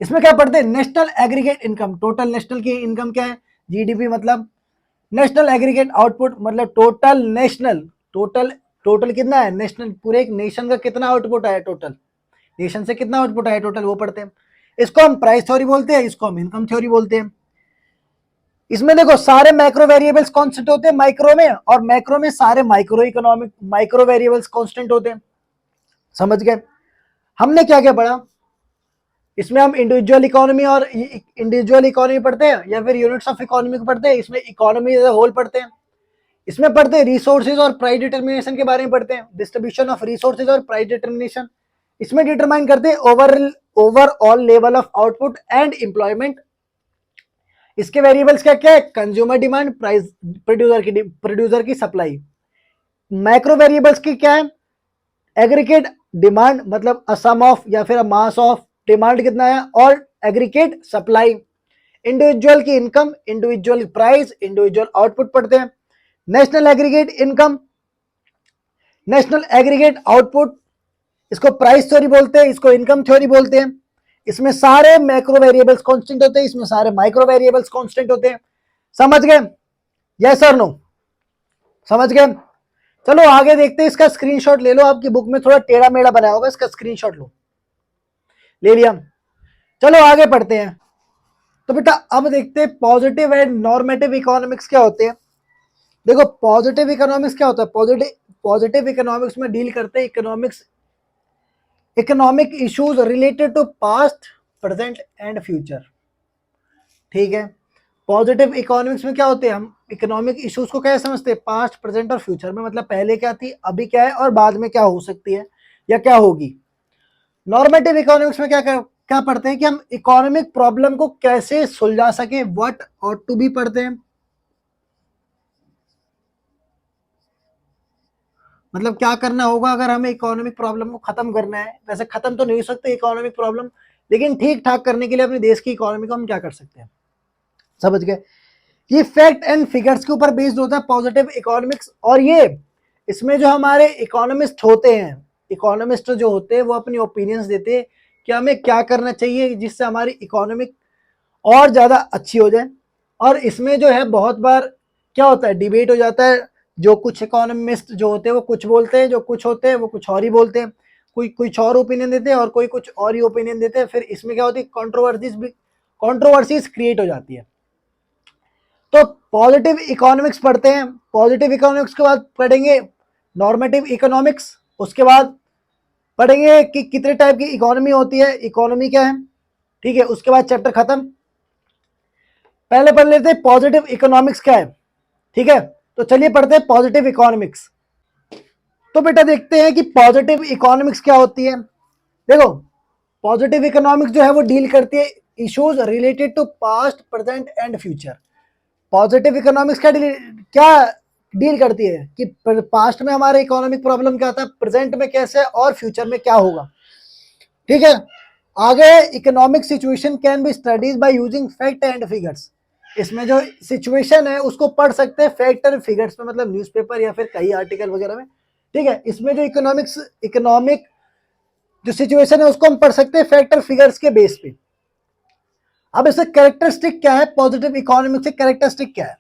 इसमें क्या पढ़ते हैं, national aggregate income, total national की इनकम क्या है, जीडीपी, मतलब नेशनल एग्रीगेट आउटपुट, मतलब टोटल नेशनल, टोटल टोटल कितना है नेशनल, पूरे एक नेशन का कितना आउटपुट आया, टोटल नेशन से कितना आउटपुट आया टोटल, वो पढ़ते हैं। इसको हम प्राइस थ्योरी बोलते हैं, इसको हम इनकम थ्योरी बोलते हैं। इसमें देखो सारे मैक्रो वेरिएबल्स कांस्टेंट होते हैं माइक्रो में, और मैक्रो में सारे माइक्रो वेरिएबल्स कांस्टेंट होते हैं, समझ गए? हमने क्या क्या पढ़ा, इसमें हम इंडिविजुअल इकोनॉमी पढ़ते हैं या फिर यूनिट्स ऑफ इकोनॉमी को पढ़ते हैं, इसमें इकोनॉमी एज अ होल पढ़ते हैं, इसमें पढ़ते हैं रिसोर्सेज और प्राइस डिटर्मिनेशन के बारे में पढ़ते हैं, डिस्ट्रीब्यूशन ऑफ रिसोर्सेज और प्राइस डिटर्मिनेशन, इसमें डिटरमाइन करते हैं overall level of output and employment. इसके वेरिएबल्स क्या क्या है, कंज्यूमर डिमांड, प्राइस, प्रोड्यूसर की सप्लाई। मैक्रो वेरिएबल्स की क्या है, एग्रीगेट डिमांड, मतलब अ सम ऑफ या फिर अ मास ऑफ, डिमांड कितना है, और एग्रीगेट सप्लाई। इंडिविजुअल की income, individual price, individual output पढ़ते हैं। National aggregate income, national aggregate output, इसको प्राइस थ्योरी बोलते हैं, इसको इनकम थ्योरी बोलते हैं। इसमें सारे मैक्रो वेरिएबल्स कांस्टेंट होते हैं, इसमें सारे माइक्रो वेरिएबल्स कांस्टेंट होते हैं, समझ गए? यस और नो, समझ गए? चलो आगे देखते हैं, इसका स्क्रीनशॉट ले लो, आपकी बुक में थोड़ा टेढ़ा मेढ़ा बनाया होगा, इसका स्क्रीनशॉट लो, ले लिया। चलो आगे पढ़ते हैं। तो बेटा अब देखते हैं पॉजिटिव एंड नॉर्मेटिव इकोनॉमिक्स क्या होते हैं। देखो पॉजिटिव इकोनॉमिक्स क्या होता है, पॉजिटिव इकोनॉमिक्स में डील करते हैं economic issues related to past, present and future. ठीक है, पॉजिटिव इकोनॉमिक्स में क्या होते हैं, हम इकोनॉमिक इश्यूज को क्या समझते हैं, पास्ट, प्रेजेंट और फ्यूचर में, मतलब पहले क्या थी, अभी क्या है और बाद में क्या हो सकती है या क्या होगी। नॉर्मेटिव इकोनॉमिक्स में क्या पढ़ते हैं कि हम इकोनॉमिक प्रॉब्लम को कैसे सुलझा सके, व्हाट ऑट टू बी पढ़ते हैं। मतलब क्या करना होगा अगर हमें इकोनॉमिक प्रॉब्लम को खत्म करना है। वैसे खत्म तो नहीं हो सकते इकोनॉमिक प्रॉब्लम, लेकिन ठीक ठाक करने के लिए अपने देश की इकोनॉमी को हम क्या कर सकते हैं, समझ गए। ये फैक्ट एंड फिगर्स के ऊपर बेस्ड होता है पॉजिटिव इकोनॉमिक्स। और ये इसमें जो हमारे इकोनॉमिस्ट होते हैं, इकोनॉमिस्ट जो होते हैं वो अपनी ओपिनियंस देते हैं कि हमें क्या करना चाहिए जिससे हमारी इकोनॉमिक और ज़्यादा अच्छी हो जाए। और इसमें जो है बहुत बार क्या होता है, डिबेट हो जाता है। जो कुछ इकोनॉमिस्ट जो होते हैं वो कुछ बोलते हैं, जो कुछ होते हैं वो कुछ और ही बोलते हैं, कोई कुछ और ओपिनियन देते हैं और कोई कुछ और ही ओपिनियन देते हैं। फिर इसमें क्या होती है, कंट्रोवर्सीज क्रिएट हो जाती है। तो पॉजिटिव इकोनॉमिक्स पढ़ते हैं, पॉजिटिव इकोनॉमिक्स के बाद पढ़ेंगे नॉर्मेटिव इकोनॉमिक्स, उसके बाद पढ़ेंगे कि कितने टाइप की इकोनॉमी होती है, इकोनॉमी क्या है। ठीक है, उसके बाद चैप्टर खत्म। पहले पढ़ लेते हैं पॉजिटिव इकोनॉमिक्स क्या है। ठीक है, तो चलिए पढ़ते हैं पॉजिटिव इकोनॉमिक्स। तो बेटा देखते हैं कि पॉजिटिव इकोनॉमिक्स क्या होती है। देखो पॉजिटिव इकोनॉमिक्स जो है वो डील करती है issues related to past, present and future. Positive economics क्या डील करती है कि पास्ट में हमारे इकोनॉमिक प्रॉब्लम क्या था, प्रेजेंट में कैसे और फ्यूचर में क्या होगा। ठीक है, आगे economic situation can be studies by using fact and figures. इसमें जो सिचुएशन है उसको पढ़ सकते हैं फैक्ट और फिगर्स में, मतलब न्यूज़पेपर या फिर कई आर्टिकल वगैरह में। ठीक है, इसमें जो इकोनॉमिक जो सिचुएशन है उसको हम पढ़ सकते हैं फैक्ट और फिगर्स के बेस पे। अब इससे कैरेक्टरिस्टिक क्या है, पॉजिटिव इकोनॉमिक से कैरेक्टरिस्टिक क्या है,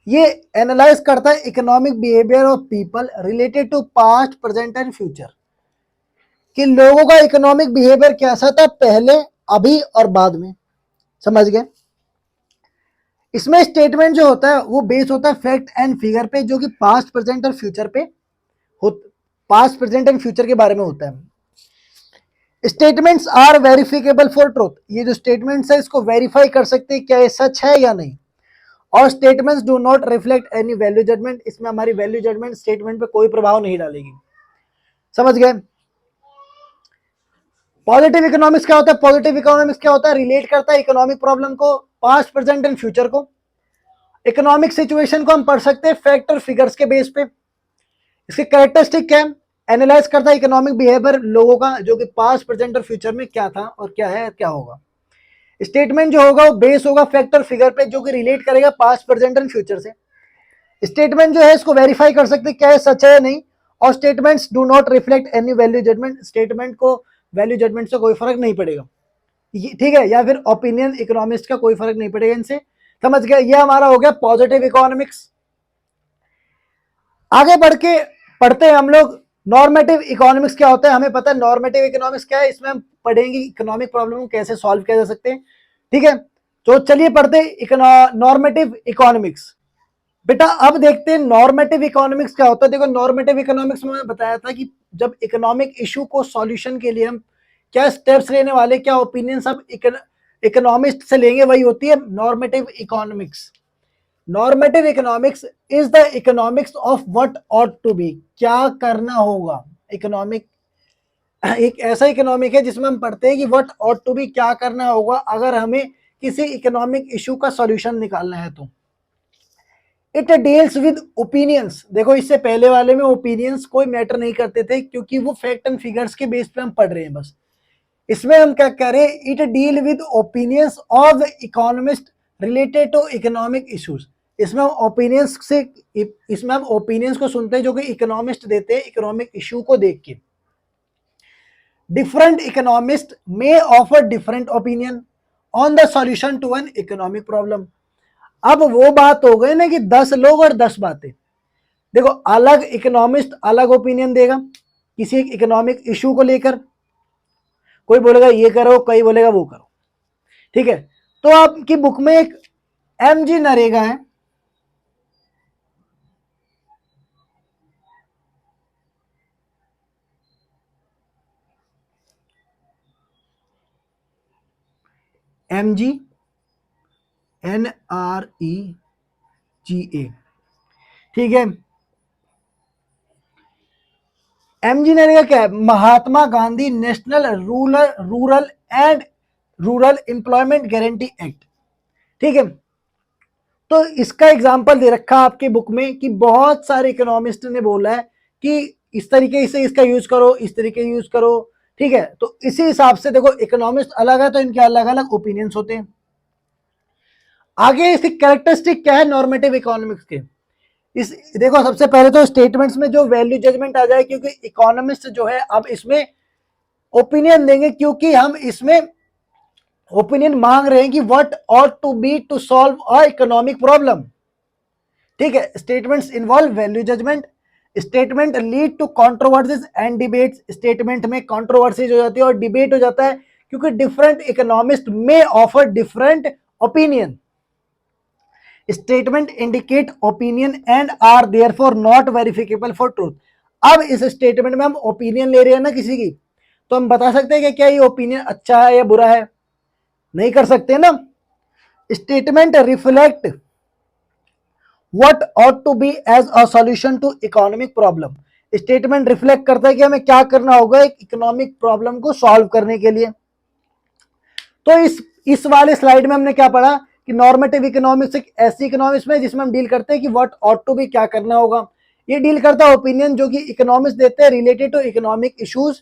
ये एनालाइज करता है economic behaviour of people related to past, present and future, कि लोगों का इकोनॉमिक बिहेवियर कैसा था पहले, अभी और बाद में। समझ गए। इसमें स्टेटमेंट जो होता है वो बेस होता है फैक्ट एंड फिगर पे, जो कि पास्ट, प्रेजेंट और फ्यूचर पे पास्ट, प्रेजेंट एंड फ्यूचर के बारे में होता है। स्टेटमेंट्स आर वेरिफिकेबल फॉर ट्रूथ, ये जो स्टेटमेंट्स है इसको वेरीफाई कर सकते हैं क्या ये सच है या नहीं। और statements do not reflect any value judgement, इसमें हमारी वैल्यू जजमेंट स्टेटमेंट पे कोई प्रभाव नहीं डालेगी। समझ गए। पॉजिटिव इकोनॉमिक्स क्या होता है, पॉजिटिव इकोनॉमिक्स क्या होता है, रिलेट करता है इकोनॉमिक प्रॉब्लम को पास्ट, प्रेजेंट एंड फ्यूचर को। इकोनॉमिक सिचुएशन को हम पढ़ सकते हैं फैक्ट और फिगर्स के बेस पे। इसके कैरेक्टरिस्टिक क्या है, एनालाइज करता है इकोनॉमिक बिहेवियर लोगों का, जो कि पास्ट, प्रेजेंट और फ्यूचर में क्या था और क्या है क्या होगा। स्टेटमेंट जो होगा वो बेस होगा फैक्ट और फिगर पे, जो कि रिलेट करेगा पास्ट, प्रेजेंट एंड फ्यूचर से। स्टेटमेंट जो है इसको वेरीफाई कर सकते क्या है सच है या नहीं। और statements do not reflect any value judgement, statement को वैल्यू जजमेंट से कोई फर्क नहीं पड़ेगा। ठीक है, या फिर ओपिनियन इकोनॉमिस्ट का कोई फर्क नहीं पड़ेगा इनसे। समझ गया, ये हमारा हो गया पॉजिटिव इकोनॉमिक्स। आगे बढ़ के पढ़ते हैं हम लोग नॉर्मेटिव इकोनॉमिक्स क्या होता है। हमें पता है नॉर्मेटिव इकोनॉमिक्स क्या है, इसमें हम पढ़ेंगे इकोनॉमिक प्रॉब्लम को कैसे सॉल्व किया जा सकते हैं। ठीक है, तो चलिए पढ़ते हैं नॉर्मेटिव इकोनॉमिक्स। बेटा अब देखते हैं नॉर्मेटिव इकोनॉमिक्स क्या होता है। देखो नॉर्मेटिव इकोनॉमिक्स में मैंने बताया था कि जब इकोनॉमिक इशू को सॉल्यूशन के लिए हम क्या स्टेप्स लेने वाले, क्या ओपिनियन सब इकोनॉमिस्ट से लेंगे, वही होती है normative economics. Normative economics is the economics of what ought to be, क्या करना होगा। इकोनॉमिक एक ऐसा इकोनॉमिक है जिसमें हम पढ़ते हैं कि व्हाट ऑट टू बी, क्या करना होगा अगर हमें किसी इकोनॉमिक इशू का सॉल्यूशन निकालना है तो। It deals with opinions. देखो इससे पहले वाले में ओपिनियंस कोई मैटर नहीं करते थे, क्योंकि वो फैक्ट एंड फिगर्स के बेस पे हम पढ़ रहे हैं बस। इसमें हम क्या करें, it deal with opinions of the economist related to economic issues. इसमें हम ओपिनियंस को सुनते हैं जो कि इकोनॉमिस्ट देते हैं इकोनॉमिक इशू को देख के। Different economist may offer different opinion on the solution to an economic problem. अब वो बात हो गई ना कि 10 लोग और 10 बातें। देखो अलग इकोनॉमिस्ट अलग ओपिनियन देगा किसी इकोनॉमिक इशू को लेकर, कोई बोलेगा ये करो, कोई बोलेगा वो करो। ठीक है, तो आपकी बुक में एक MG नरेगा है, MGNREGA, ठीक है। MG नरेगा क्या है? Mahatma Gandhi national rural rural and rural employment guarantee act, ठीक है। तो इसका एग्जाम्पल दे रखा आपकी बुक में कि बहुत सारे इकोनॉमिस्ट ने बोला है कि इस तरीके से इसका यूज करो, इस तरीके यूज करो, ठीक है। तो इसी हिसाब से देखो इकोनॉमिस्ट अलग है तो इनके अलग अलग ओपिनियंस होते हैं। आगे इसकी कैरेक्टरिस्टिक क्या है नॉर्मेटिव इकोनॉमिक्स के, इस देखो सबसे पहले तो स्टेटमेंट्स में जो वैल्यू जजमेंट आ जाए, क्योंकि इकोनॉमिस्ट जो है अब इसमें ओपिनियन देंगे, क्योंकि हम इसमें ओपिनियन मांग रहे हैं कि what ought to be to solve a economic problem, ठीक है। Statements involve value judgement, statement lead to controversies and debates, statement में कंट्रोवर्सीज हो जाती है और डिबेट हो जाता है, क्योंकि different economist may offer different opinion. Statement indicate opinion and are therefore not verifiable for truth. अब इस स्टेटमेंट में हम ओपिनियन ले रहे हैं ना किसी की, तो हम बता सकते हैं कि क्या ये ओपिनियन अच्छा है या बुरा है? नहीं कर सकते ना। Statement reflect what ought to be as a solution to economic problem. Statement reflect करता है कि हमें क्या करना होगा एक इकोनॉमिक प्रॉब्लम को सॉल्व करने के लिए। तो इस वाले स्लाइड में हमने क्या पढ़ा कि नॉर्मेटिव इकोनॉमिक्स एक ऐसी इकोनॉमिक्स में जिसमें हम डील करते हैं कि व्हाट ऑट टू बी, क्या करना होगा। ये डील करता है ओपिनियन जो कि इकोनॉमिक्स देते हैं related to economic issues.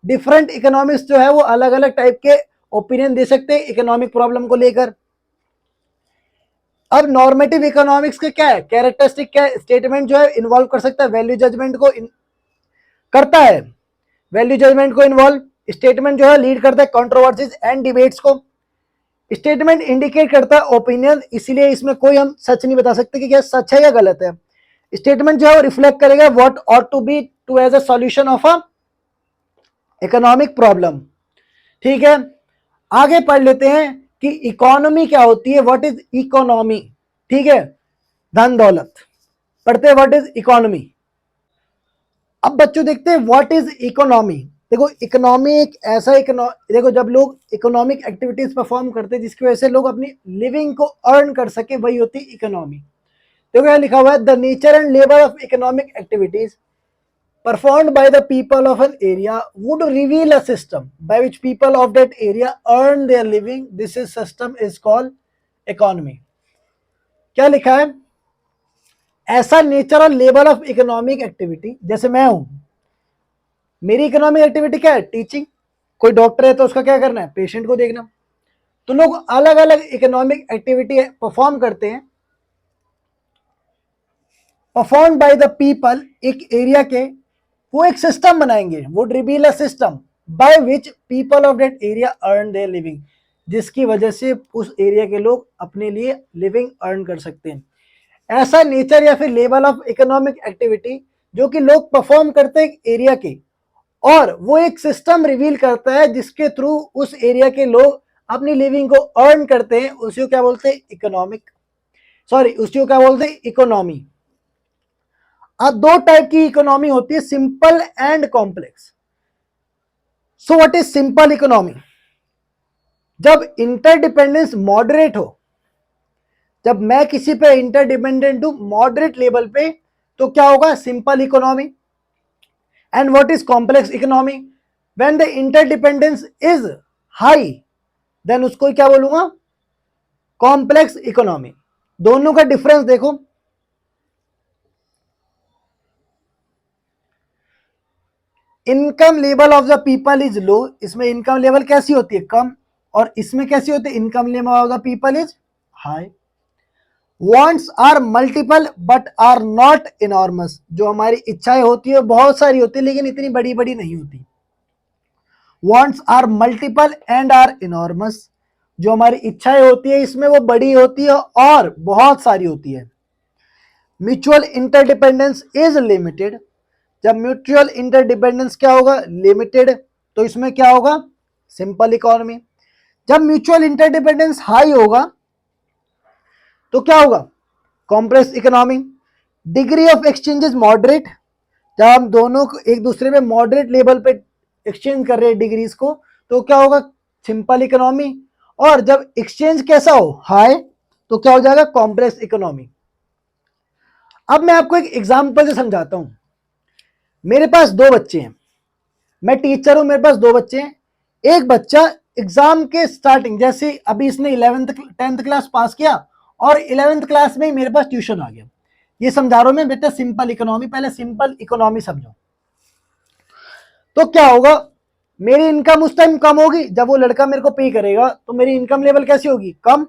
Different economics जो है वो अलग अलग टाइप के ओपिनियन दे सकते हैं इकोनॉमिक प्रॉब्लम को लेकर। अब नॉर्मेटिव इकोनॉमिक्स का क्या है कैरेक्टरिस्टिक, क्या है? स्टेटमेंट जो है इन्वॉल्व कर सकता है वैल्यू जजमेंट को करता है, वैल्यू जजमेंट को इन्वॉल्व। स्टेटमेंट जो है लीड करता है कंट्रोवर्सीज एंड डिबेट्स को। स्टेटमेंट इंडिकेट करता है ओपिनियन, इसीलिए इसमें कोई हम सच नहीं बता सकते कि क्या सच है या गलत है। स्टेटमेंट जो है वो रिफ्लेक्ट करेगा what ought to be to as a solution of a economic problem, ठीक है। आगे पढ़ लेते हैं कि इकोनॉमी क्या होती है, व्हाट इज इकोनॉमी, ठीक है। धन दौलत पढ़ते हैं व्हाट इज इकोनॉमी। अब बच्चों देखते हैं व्हाट इज इकोनॉमी। देखो इकोनॉमी एक ऐसा देखो जब लोग इकोनॉमिक एक्टिविटीज परफॉर्म करते हैं जिसकी वजह से लोग अपनी लिविंग को अर्न कर सके, वही होती है इकोनॉमी। देखो यहाँ लिखा हुआ है the nature and level of economic activities performed by the people of an area would reveal a system by which people of that area earn their living. This is system is called economy. क्या लिखा है? ऐसा nature और level of economic activity, जैसे मैं हूं, मेरी economic activity क्या है? टीचिंग। कोई डॉक्टर है तो उसका क्या करना है? पेशेंट को देखना। तो लोग अलग अलग इकोनॉमिक एक्टिविटी परफॉर्म करते हैं, परफॉर्म बाय द पीपल एक एरिया के, वो एक सिस्टम बनाएंगे, would reveal a system by which people of that area earn their living, जिसकी वजह से उस एरिया के लोग अपने लिए लिविंग अर्न कर सकते हैं। ऐसा नेचर या फिर लेवल ऑफ इकोनॉमिक एक्टिविटी जो कि लोग परफॉर्म करते हैं एरिया के, और वो एक सिस्टम रिवील करता है जिसके थ्रू उस एरिया के लोग अपनी लिविंग को अर्न करते हैं, उसी को क्या बोलते हैं? इकोनॉमिक, सॉरी उसी को क्या बोलते हैं? इकोनॉमी। अब दो टाइप की इकोनॉमी होती है, simple and complex. So what is simple economy? जब इंटरडिपेंडेंस मॉडरेट हो, जब मैं किसी पे इंटरडिपेंडेंट हूं मॉडरेट लेवल पे, तो क्या होगा? Simple economy. And what is complex economy? When the interdependence is high, then उसको क्या बोलूंगा? Complex economy. दोनों का डिफरेंस देखो। Income level of the people is low, इसमें इनकम लेवल कैसी होती है? कम। और इसमें कैसी होती है? Income level of the people is high. Wants are multiple but are not enormous, जो हमारी इच्छाएं होती है बहुत सारी होती है लेकिन इतनी बड़ी बड़ी नहीं होती। Wants are multiple and are enormous, जो हमारी इच्छाएं होती है इसमें वो बड़ी होती है और बहुत सारी होती है। म्यूचुअल इंटरडिपेंडेंस इज लिमिटेड, जब म्यूचुअल इंटरडिपेंडेंस क्या होगा? लिमिटेड, तो इसमें क्या होगा? Simple economy. जब म्यूचुअल इंटरडिपेंडेंस हाई होगा तो क्या होगा, complex economy. Degree of exchanges moderate, जब हम दोनों को एक दूसरे में मॉडरेट लेवल पे एक्सचेंज कर रहे हैं डिग्रीज को, तो क्या होगा, सिंपल इकोनॉमी। और जब एक्सचेंज कैसा हो, हाई, तो क्या हो जाएगा, कॉम्प्लेक्स इकोनॉमी। अब मैं आपको एक एग्जांपल से समझाता हूं। मेरे पास दो बच्चे हैं, मैं टीचर हूं, मेरे पास दो बच्चे हैं। एक बच्चा एग्जाम के स्टार्टिंग, जैसे अभी इसने 11th 10th क्लास पास किया और 11th क्लास में ही मेरे पास ट्यूशन आ गया। ये समझा रहा हूं मैं बेटा सिंपल इकोनॉमी, पहले सिंपल इकोनॉमी समझो। तो क्या होगा, मेरी इनकम उस टाइम कम होगी जब वो लड़का मेरे को पे करेगा, तो मेरी इनकम लेवल कैसी होगी, कम।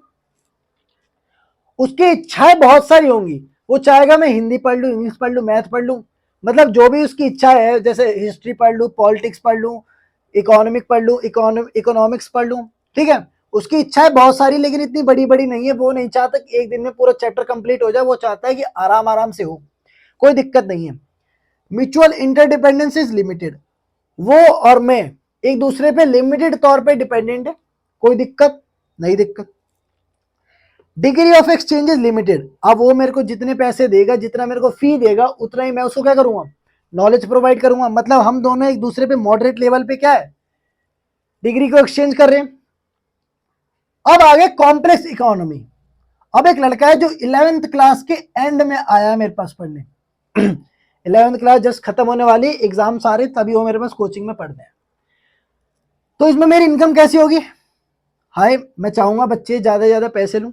उसकी इच्छाएं बहुत सारी होंगी, वो चाहेगा मैं हिंदी पढ़ लूं, इंग्लिश पढ़ लूं, मैथ पढ़ लूं, मतलब जो भी उसकी इच्छा है, जैसे हिस्ट्री पढ़ लूं, पॉलिटिक्स पढ़ लूं, इकोनॉमिक पढ़ लूं, इकोनॉमिक्स पढ़ लूं, ठीक है। उसकी इच्छाएं बहुत सारी, लेकिन इतनी बड़ी बड़ी नहीं है। वो नहीं चाहता कि एक दिन में पूरा चैप्टर कंप्लीट हो जाए, वो चाहता है कि आराम आराम से हो, कोई दिक्कत नहीं है। म्यूचुअल इंटरडिपेंडेंस इज लिमिटेड, वो और मैं एक दूसरे पे लिमिटेड तौर पे डिपेंडेंट है, कोई दिक्कत नहीं, दिक्कत। Degree of exchange is limited, अब वो मेरे को जितने पैसे देगा, जितना मेरे को फी देगा, उतना ही मैं उसको क्या करूंगा, नॉलेज प्रोवाइड करूंगा। मतलब हम दोनों एक दूसरे पे मॉडरेट लेवल पे क्या है, डिग्री को एक्सचेंज कर रहे हैं। अब आगे कॉम्प्लेक्स इकोनॉमी। अब एक लड़का है जो 11th क्लास के एंड में आया मेरे पास पढ़ने 11th क्लास जस्ट खत्म होने वाली, एग्जाम सारे, तभी वो मेरे पास कोचिंग में पढ़ने हैं। तो इसमें मेरी इनकम कैसी होगी, हाय, मैं चाहूंगा बच्चे ज्यादा से ज्यादा पैसे लूं।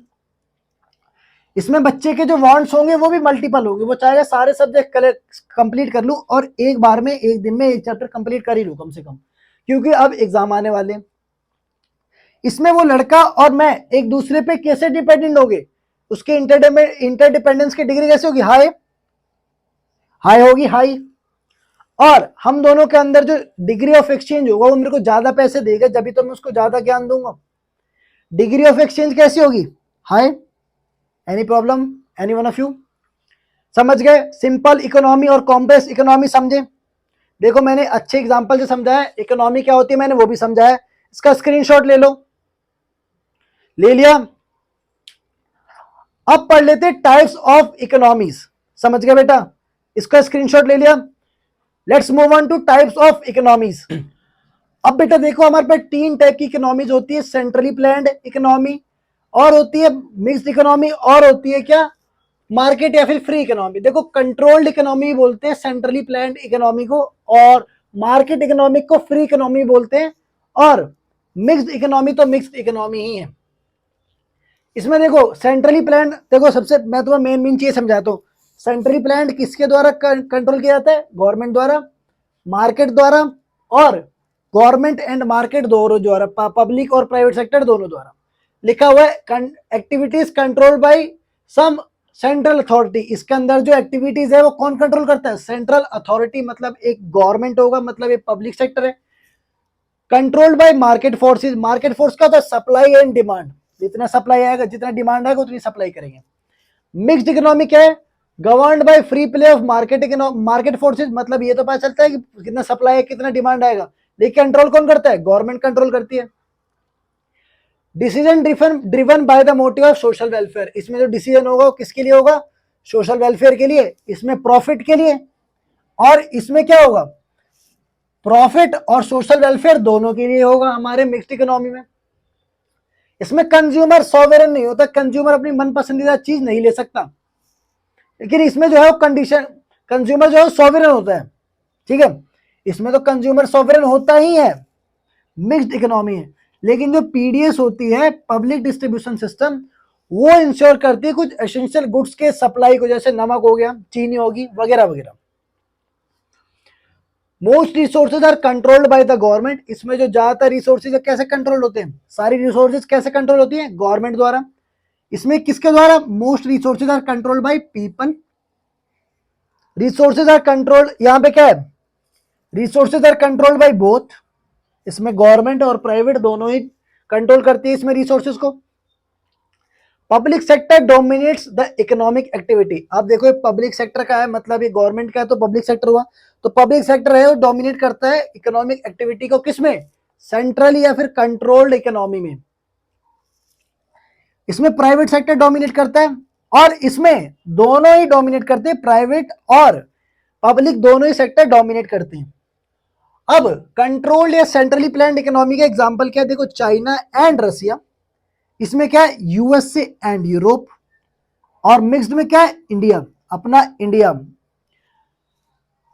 इसमें बच्चे के जो वांट्स होंगे वो भी मल्टीपल होंगे, वो चाहेगा सारे सब्जेक्ट कंप्लीट कर लूं और एक बार में एक दिन में एक चैप्टर कंप्लीट कर ही लूं कम से कम, क्योंकि अब एग्जाम आने वाले हैं। इसमें वो लड़का और मैं एक दूसरे पे कैसे डिपेंडेंट होंगे, उसके इंटरडिपेंडेंस की डिग्री कैसे होगी, हाई, हाई होगी, हाई। और हम दोनों के अंदर जो डिग्री ऑफ एक्सचेंज होगा, वो मेरे को ज्यादा पैसे देगा, जब भी तो मैं उसको ज्यादा ज्ञान दूंगा। डिग्री ऑफ एक्सचेंज कैसी होगी, high. Any problem, any one of you, समझ गए, सिंपल इकोनॉमी और कॉम्प्लेक्स इकोनॉमी समझे। देखो मैंने अच्छे एग्जांपल से समझाया, इकोनॉमी क्या होती है मैंने वो भी समझाया। इसका स्क्रीनशॉट ले लो, ले लिया। अब पढ़ लेते टाइप्स ऑफ इकोनॉमीज, समझ गए बेटा, इसका स्क्रीनशॉट ले लिया। Let's move on two types of economies. अब बेटा देखो हमारे पास तीन टाइप की इकोनॉमीज होती है, सेंट्रली प्लान्ड इकोनॉमी, और होती है मिक्स्ड इकोनॉमी, और होती है क्या, मार्केट या फिर फ्री इकोनॉमी। देखो कंट्रोल्ड इकोनॉमी बोलते हैं सेंट्रली प्लान्ड इकोनॉमी को, और मार्केट इकोनॉमिक को फ्री इकोनॉमी बोलते हैं, और मिक्स्ड इकोनॉमी तो मिक्स्ड इकोनॉमी ही है। इसमें देखो सेंट्रली प्लान्ड, देखो सबसे मैं तुम्हें मेन मेन चीज समझाता हूँ। सेंट्रली प्लान्ड किसके द्वारा कंट्रोल किया जाता है, गवर्नमेंट द्वारा, मार्केट द्वारा, और गवर्नमेंट एंड मार्केट दोनों द्वारा, पब्लिक और प्राइवेट सेक्टर दोनों द्वारा। लिखा हुआ है activities controlled by some central authority. इसके अंदर जो एक्टिविटीज है वो कौन कंट्रोल करता है, सेंट्रल अथॉरिटी, मतलब एक गवर्नमेंट होगा, मतलब एक पब्लिक सेक्टर है। Controlled by market forces, market force का होता है सप्लाई एंड डिमांड, जितना सप्लाई आएगा, जितना डिमांड आएगा उतनी सप्लाई करेंगे। मिक्स्ड इकोनॉमी क्या है, governed by free play of market forces, मतलब ये तो पता चलता है कि कितना सप्लाई है कितना डिमांड आएगा, लेकिन कंट्रोल कौन करता है, गवर्नमेंट कंट्रोल करती है। Decision driven by the motive of social welfare, इसमें जो डिसीजन होगा वो किसके लिए होगा, सोशल वेलफेयर के लिए, इसमें प्रॉफिट के लिए। और इसमें क्या होगा, प्रॉफिट और सोशल वेलफेयर दोनों के लिए होगा हमारे मिक्स्ड इकोनॉमी में। इसमें कंज्यूमर सॉवरेन नहीं होता, कंज्यूमर अपनी मन पसंदीदा चीज नहीं ले सकता, लेकिन इसमें जो है वो कंडीशन, कंज्यूमर जो है सॉवरेन होता है, ठीक है। इसमें तो कंज्यूमर सॉवरेन होता ही है, मिक्स्ड इकोनॉमी है। लेकिन जो पीडीएस होती है, पब्लिक डिस्ट्रीब्यूशन सिस्टम, वो इंश्योर करती है कुछ एसेंशियल गुड्स के सप्लाई को, जैसे नमक हो गया, चीनी होगी, वगैरह वगैरह। Most resources are controlled by the government, इसमें जो ज्यादातर रिसोर्सेज कैसे कंट्रोल होते हैं, सारी रिसोर्सेज कैसे कंट्रोल होती है, गवर्नमेंट द्वारा। इसमें किसके द्वारा, most resources are controlled by people. Resources are controlled, यहां पे क्या है, resources are controlled by both, इसमें गवर्नमेंट और प्राइवेट दोनों ही कंट्रोल करती है इसमें रिसोर्सेज को। Public sector dominates the economic activity, अब देखो पब्लिक सेक्टर का है, मतलब ये गवर्नमेंट का है तो पब्लिक सेक्टर हुआ, तो पब्लिक सेक्टर है वो डोमिनेट करता है इकोनॉमिक एक्टिविटी को, किसमें, सेंट्रल या फिर कंट्रोल्ड इकोनॉमी में। इसमें प्राइवेट सेक्टर डोमिनेट करता है और इसमें दोनों ही डोमिनेट करते हैं, प्राइवेट और पब्लिक दोनों ही सेक्टर डोमिनेट करते हैं। अब कंट्रोल्ड या सेंट्रली प्लान्ड इकोनॉमी का एग्जांपल क्या है, देखो चाइना एंड रसिया, इसमें क्या है यूएसए एंड यूरोप, और मिक्स्ड में क्या है इंडिया, अपना इंडिया।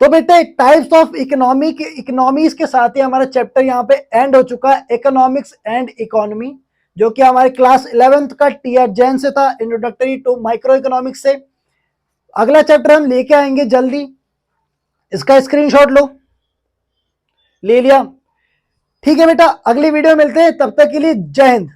तो बेटा टाइप्स ऑफ इकोनॉमीज के साथ ही हमारा चैप्टर यहाँ पे एंड हो चुका है, इकोनॉमिक्स एंड इकोनॉमी, जो कि हमारे क्लास 11th का टीआर जैन से था, इंट्रोडक्टरी टू माइक्रो इकोनॉमिक्स से। अगला चैप्टर हम लेके आएंगे जल्दी, इसका स्क्रीनशॉट लो, ले लिया, ठीक है बेटा। अगली वीडियो मिलते हैं, तब तक के लिए जय हिंद।